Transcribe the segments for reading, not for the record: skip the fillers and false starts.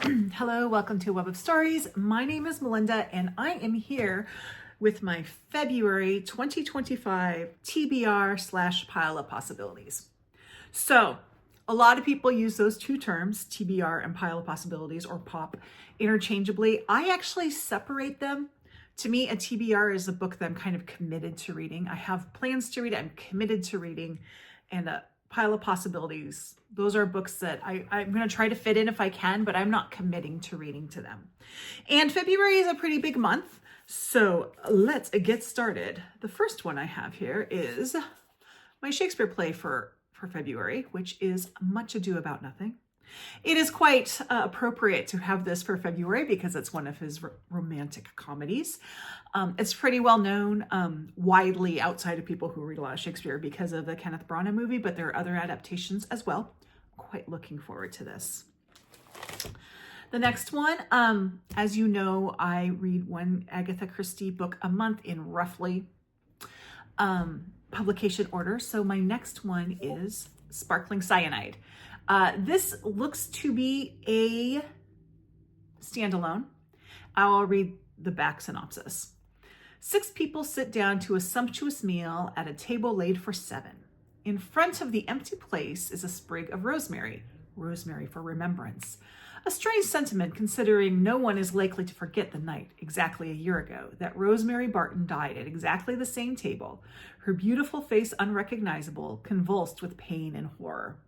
Hello, welcome to Web of Stories. My name is Melinda and I am here with my February 2025 TBR / pile of possibilities. So a lot of people use those two terms, TBR and pile of possibilities or POP, interchangeably. I actually separate them. To me, a TBR is a book that I'm kind of committed to reading. I have plans to read it, I'm committed to reading, and a pile of possibilities, those are books that I'm going to try to fit in if I can, but I'm not committing to reading to them. And February is a pretty big month, so let's get started. The first one I have here is my Shakespeare play for February, which is Much Ado About Nothing. It is quite appropriate to have this for February because it's one of his romantic comedies. It's pretty well known widely outside of people who read a lot of Shakespeare because of the Kenneth Branagh movie, but there are other adaptations as well. I'm quite looking forward to this. The next one, as you know, I read one Agatha Christie book a month in roughly publication order. So my next one is Sparkling Cyanide. This looks to be a standalone. I'll read the back synopsis. 6 people sit down to a sumptuous meal at a table laid for 7. In front of the empty place is a sprig of rosemary for remembrance. A strange sentiment considering no one is likely to forget the night, exactly a year ago, that Rosemary Barton died at exactly the same table, her beautiful face unrecognizable, convulsed with pain and horror.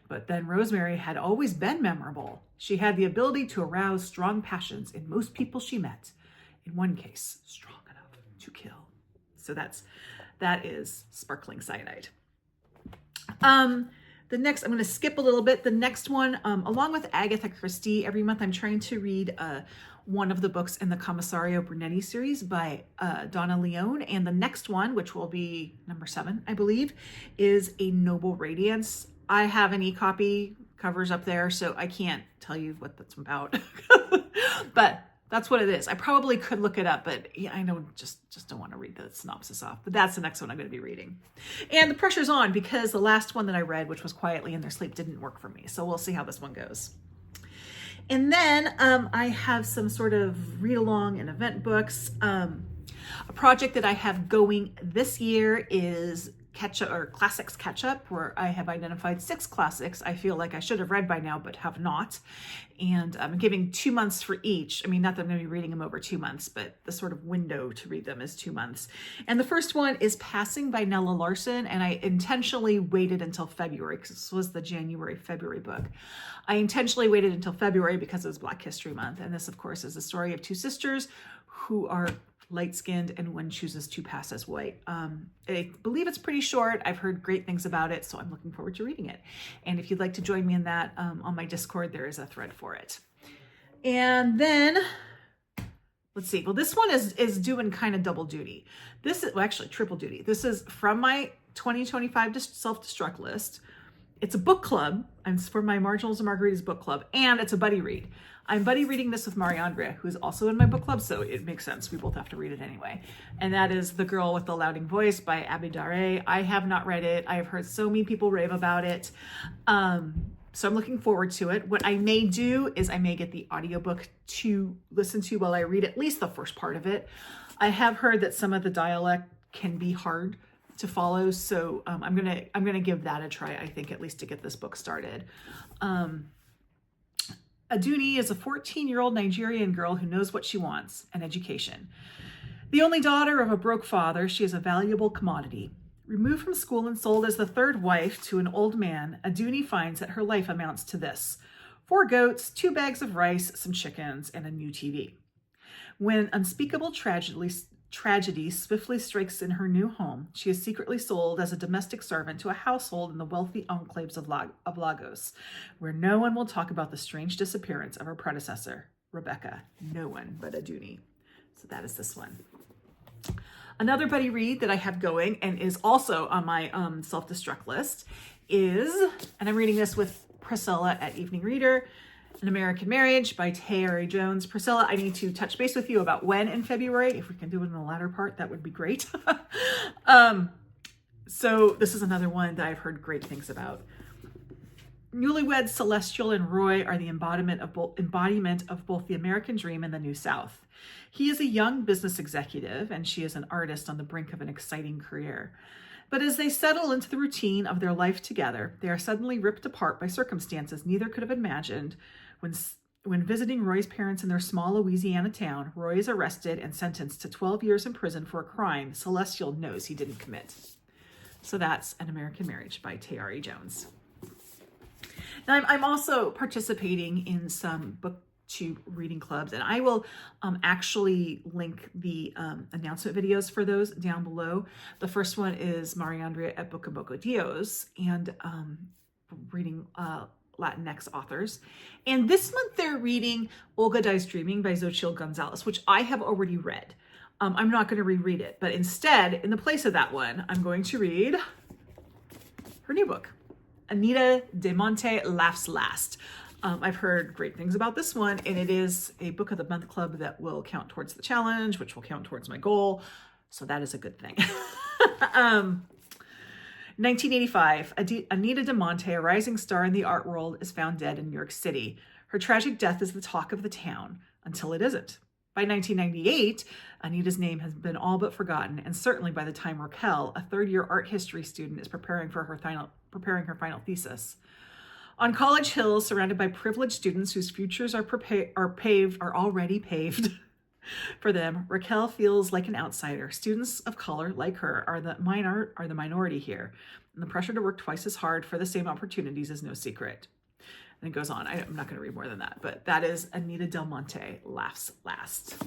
But then Rosemary had always been memorable. She had the ability to arouse strong passions in most people she met. In one case, strong enough to kill. So that is Sparkling Cyanide. The next, I'm going to skip a little bit. The next one, along with Agatha Christie, every month I'm trying to read one of the books in the Commissario Brunetti series by Donna Leone. And the next one, which will be number 7, I believe, is A Noble Radiance. I have an e-copy, covers up there, so I can't tell you what that's about. But that's what it is. I probably could look it up, but yeah, I know just don't want to read the synopsis off. But that's the next one I'm going to be reading. And the pressure's on because the last one that I read, which was Quietly in Their Sleep, didn't work for me. So we'll see how this one goes. And then I have some sort of read-along and event books. A project that I have going this year is Ketchup or Classics Ketchup, where I have identified 6 classics I feel like I should have read by now, but have not. And I'm giving 2 months for each. I mean, not that I'm going to be reading them over 2 months, but the sort of window to read them is 2 months. And the first one is Passing by Nella Larson. And I intentionally waited until February because this was the February book. I intentionally waited until February because it was Black History Month. And this, of course, is the story of 2 sisters who are light-skinned and one chooses to pass as white. I believe it's pretty short. I've heard great things about it, so I'm looking forward to reading it. And if you'd like to join me in that, on my Discord, there is a thread for it. And then, let's see. Well, this one is doing kind of double duty. This is, well, actually triple duty. This is from my 2025 self-destruct list. It's a book club. It's for my Marginals and Margaritas book club, and it's a buddy read. I'm buddy reading this with Mariandrea, who's also in my book club, so it makes sense. We both have to read it anyway. And that is The Girl with the Louding Voice by Abby Daré. I have not read it. I have heard so many people rave about it. So I'm looking forward to it. What I may do is I may get the audiobook to listen to while I read at least the first part of it. I have heard that some of the dialect can be hard to follow, so I'm gonna give that a try, I think, at least to get this book started. Aduni is a 14-year-old Nigerian girl who knows what she wants, an education. The only daughter of a broke father, she is a valuable commodity. Removed from school and sold as the 3rd wife to an old man, Aduni finds that her life amounts to this: 4 goats, 2 bags of rice, some chickens, and a new TV. When unspeakable tragedy swiftly strikes in her new home, she is secretly sold as a domestic servant to a household in the wealthy enclaves of Lagos, where no one will talk about the strange disappearance of her predecessor, Rebecca. No one but Aduni. So that is this one. Another buddy read that I have going and is also on my self-destruct list is, and I'm reading this with Priscilla at Evening Reader, An American Marriage by Tayari Jones. Priscilla, I need to touch base with you about when in February. If we can do it in the latter part, that would be great. So this is another one that I've heard great things about. Newlyweds Celestial and Roy are the embodiment of both the American dream and the New South. He is a young business executive, and she is an artist on the brink of an exciting career. But as they settle into the routine of their life together, they are suddenly ripped apart by circumstances neither could have imagined. When visiting Roy's parents in their small Louisiana town, Roy is arrested and sentenced to 12 years in prison for a crime Celestial knows he didn't commit. So that's An American Marriage by Tayari Jones. Now, I'm also participating in some booktube reading clubs, and I will actually link the announcement videos for those down below. The first one is Mariandria at Boca Boca Dios, and reading Latinx authors. And this month they're reading Olga Dies Dreaming by Xóchitl Gonzalez, which I have already read. I'm not going to reread it, but instead, in the place of that one, I'm going to read her new book, Anita de Monte Laughs Last. I've heard great things about this one, and it is a Book of the Month club that will count towards the challenge, which will count towards my goal. So that is a good thing. 1985, Anita de Monte, a rising star in the art world, is found dead in New York City. Her tragic death is the talk of the town, until it isn't. By 1998, Anita's name has been all but forgotten, and certainly by the time Raquel, a third-year art history student, is preparing her final thesis. On College Hill, surrounded by privileged students whose futures are already paved for them, Raquel feels like an outsider. Students of color, like her, are the minority here, and the pressure to work twice as hard for the same opportunities is no secret. And it goes on. I'm not going to read more than that, but that is Anita Del Monte Laughs Last.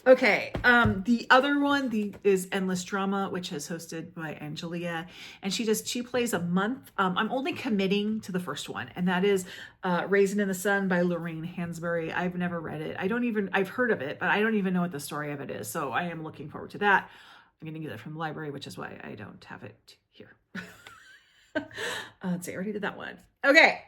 Okay, the other one is Endless Drama, which is hosted by Angelia, and she plays a month. I'm only committing to the first one, and that is Raisin in the Sun by Lorraine Hansberry. I've never read it. I've heard of it, but I don't even know what the story of it is. So I am looking forward to that. I'm going to get it from the library, which is why I don't have it here. Let's see, I already did that one. Okay.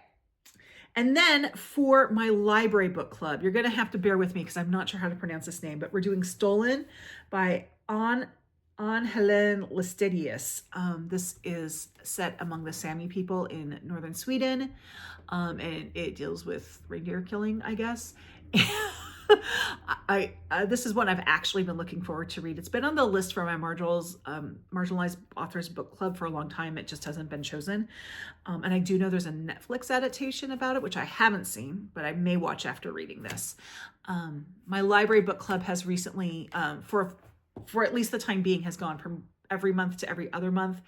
And then for my library book club, you're going to have to bear with me because I'm not sure how to pronounce this name, but we're doing Stolen by Ann-Helén Laestadius. This is set among the Sami people in northern Sweden, and it deals with reindeer killing, I guess. This is one I've actually been looking forward to read. It's been on the list for my marginalized authors book club for a long time. It just hasn't been chosen. And I do know there's a Netflix adaptation about it, which I haven't seen, but I may watch after reading this. My library book club has recently, for at least the time being, has gone from every month to every other month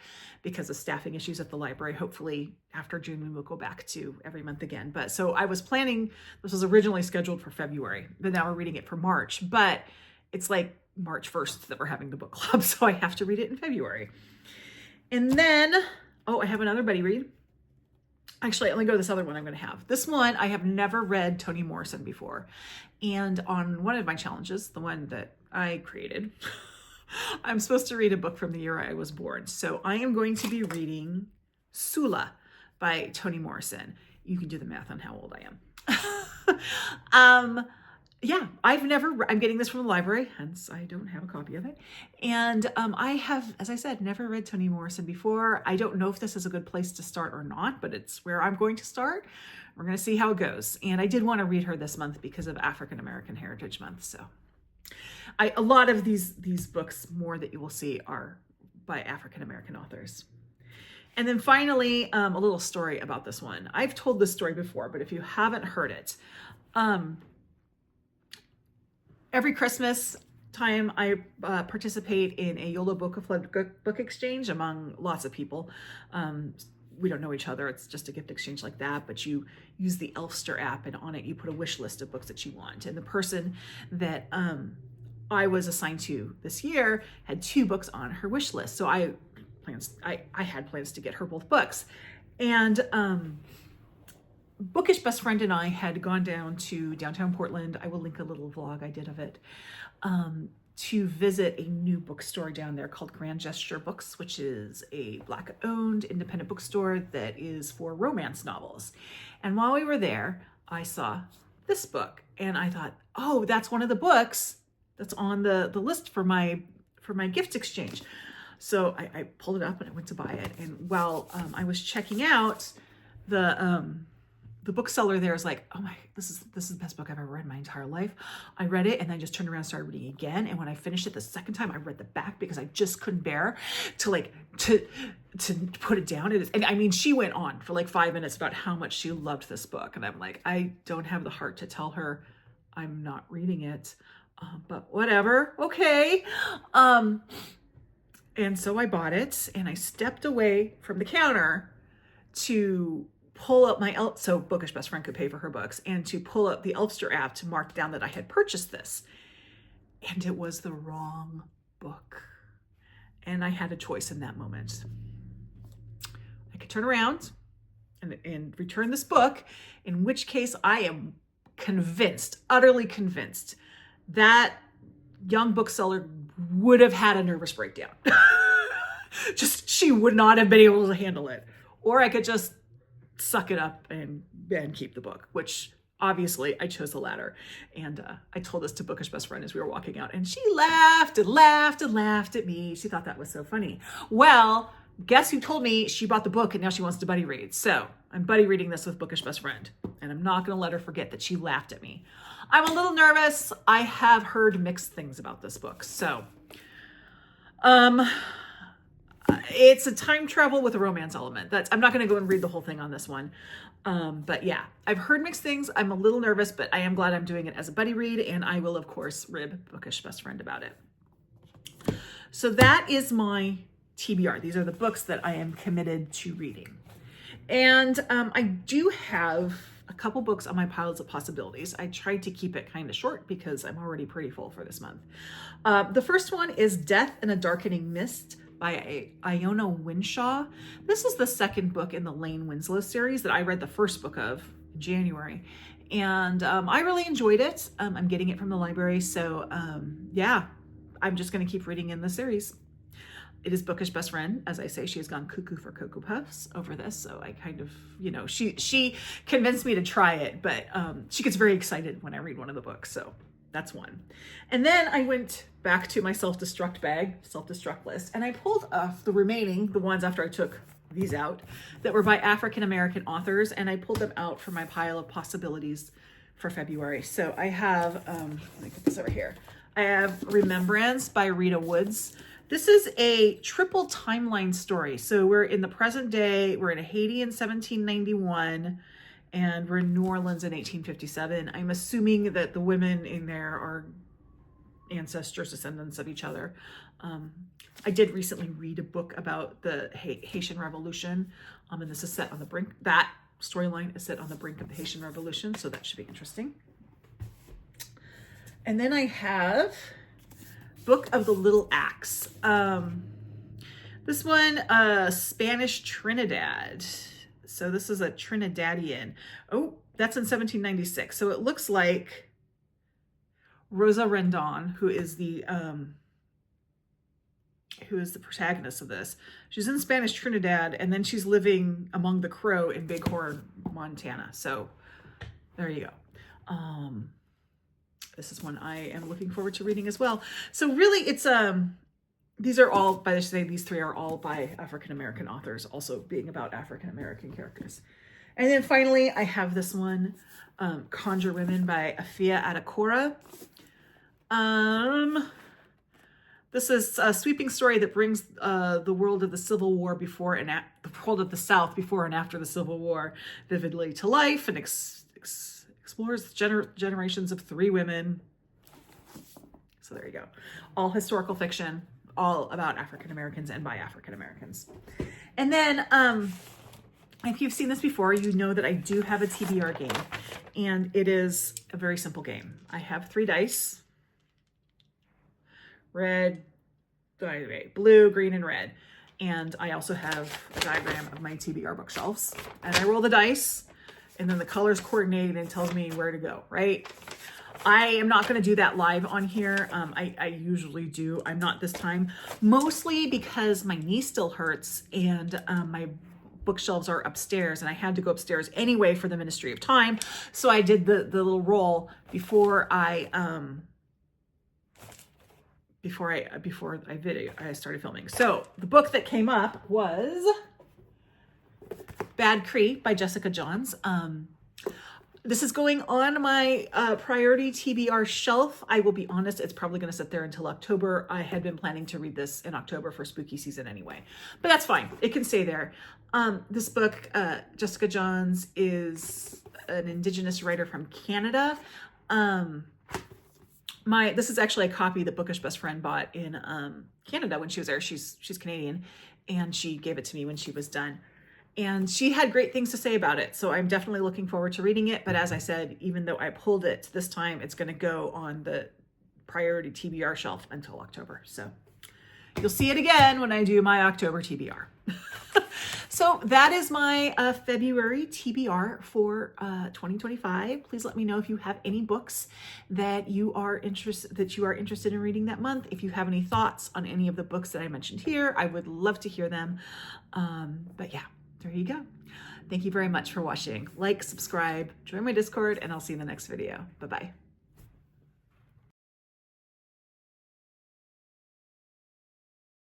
because of staffing issues at the library. Hopefully after June, we will go back to every month again. But so I was planning, this was originally scheduled for February, but now we're reading it for March, but it's like March 1st that we're having the book club. So I have to read it in February. And then, I have another buddy read. Actually, let me go to this other one I'm going to have. This one, I have never read Toni Morrison before. And on one of my challenges, the one that I created, I'm supposed to read a book from the year I was born. So I am going to be reading Sula by Toni Morrison. You can do the math on how old I am. I'm getting this from the library, hence I don't have a copy of it. And I have, as I said, never read Toni Morrison before. I don't know if this is a good place to start or not, but it's where I'm going to start. We're going to see how it goes. And I did want to read her this month because of African American Heritage Month. So a lot of these books, more that you will see, are by African American authors. And then finally, a little story about this one. I've told this story before, but if you haven't heard it, every Christmas time I participate in a YOLO Book exchange among lots of people. We don't know each other. It's just a gift exchange like that, but you use the Elfster app, and on it you put a wish list of books that you want. And the person that I was assigned to this year had 2 books on her wish list. So I had plans to get her both books. And Bookish Best Friend and I had gone down to downtown Portland. I will link a little vlog I did of it, to visit a new bookstore down there called Grand Gesture Books, which is a Black-owned independent bookstore that is for romance novels. And while we were there, I saw this book, and I thought, oh, that's one of the books that's on the list for my gift exchange. So I pulled it up and I went to buy it. And while I was checking out, the bookseller there is like, oh my, this is the best book I've ever read in my entire life. I read it and then just turned around and started reading again. And when I finished it the second time, I read the back because I just couldn't bear to put it down. And I mean, she went on for like 5 minutes about how much she loved this book. And I'm like, I don't have the heart to tell her I'm not reading it, but whatever. Okay. And so I bought it and I stepped away from the counter to pull up my so Bookish Best Friend could pay for her books, and to pull up the Elfster app to mark down that I had purchased this. And it was the wrong book. And I had a choice in that moment. I could turn around and return this book, in which case I am convinced, utterly convinced, that young bookseller would have had a nervous breakdown. She would not have been able to handle it. Or I could just suck it up and keep the book, which obviously I chose the latter. And I told this to Bookish Best Friend as we were walking out, and she laughed and laughed and laughed at me. She thought that was so funny. Well, guess who told me she bought the book and now she wants to buddy read? So I'm buddy reading this with Bookish Best Friend, and I'm not going to let her forget that she laughed at me. I'm a little nervous. I have heard mixed things about this book. So, it's a time travel with a romance element. I'm not going to go and read the whole thing on this one. But yeah, I've heard mixed things. I'm a little nervous, but I am glad I'm doing it as a buddy read, and I will, of course, rib Bookish Best Friend about it. So that is my TBR. These are the books that I am committed to reading. And I do have a couple books on my piles of possibilities. I tried to keep it kind of short because I'm already pretty full for this month. The first one is Death in a Darkening Mist by Iona Whishaw. This is the second book in the Lane Winslow series that I read the first book of in January. And I really enjoyed it. I'm getting it from the library. So yeah, I'm just going to keep reading in the series. It is Bookish Best Friend. As I say, she has gone cuckoo for Cocoa Puffs over this. So I kind of, she convinced me to try it, but she gets very excited when I read one of the books. So that's one. And then I went back to my self-destruct list, and I pulled off the ones after I took these out, that were by African-American authors, and I pulled them out from my pile of possibilities for February. So I have, let me put this over here. I have Remembrance by Rita Woods. This is a triple timeline story. So we're in the present day, we're in Haiti in 1791, and we're in New Orleans in 1857. I'm assuming that the women in there are ancestors, descendants of each other. I did recently read a book about the Haitian Revolution, and this is set on the brink. That storyline is set on the brink of the Haitian Revolution, so that should be interesting. And then I have Book of the Little Axe. This one, Spanish Trinidad. So this is a Trinidadian. Oh, that's in 1796. So it looks like Rosa Rendon, who is the protagonist of this. She's in Spanish Trinidad, and then she's living among the Crow in Bighorn, Montana. So there you go. This is one I am looking forward to reading as well. So really, it's these are all, by the way, these three are all by African-American authors, also being about African-American characters. And then finally, I have this one, Conjuring Women by Afia Adekora. This is a sweeping story that brings the world of the Civil War the world of the South before and after the Civil War vividly to life, and explores generations of three women. So there you go. All historical fiction, all about African Americans and by African Americans. And then, if you've seen this before, you know that I do have a TBR game, and it is a very simple game. I have 3 dice, blue, green, and red. And I also have a diagram of my TBR bookshelves, and I roll the dice, and then the colors coordinate and tells me where to go, right? I am not going to do that live on here. I usually do. I'm not this time, mostly because my knee still hurts, and my bookshelves are upstairs, and I had to go upstairs anyway for the Ministry of Time. So I did the little roll before I started filming. So the book that came up was Bad Cree by Jessica Johns. This is going on my priority TBR shelf. I will be honest, it's probably going to sit there until October. I had been planning to read this in October for spooky season anyway, but that's fine. It can stay there. This book, Jessica Johns, is an Indigenous writer from Canada. This is actually a copy that Bookish Best Friend bought in Canada when she was there. She's Canadian, and she gave it to me when she was done. And she had great things to say about it. So I'm definitely looking forward to reading it. But as I said, even though I pulled it this time, it's going to go on the priority TBR shelf until October. So you'll see it again when I do my October TBR. So that is my February TBR for 2025. Please let me know if you have any books that you are interested in reading that month. If you have any thoughts on any of the books that I mentioned here, I would love to hear them. But yeah, there you go. Thank you very much for watching. Like, subscribe, join my Discord, and I'll see you in the next video. Bye-bye.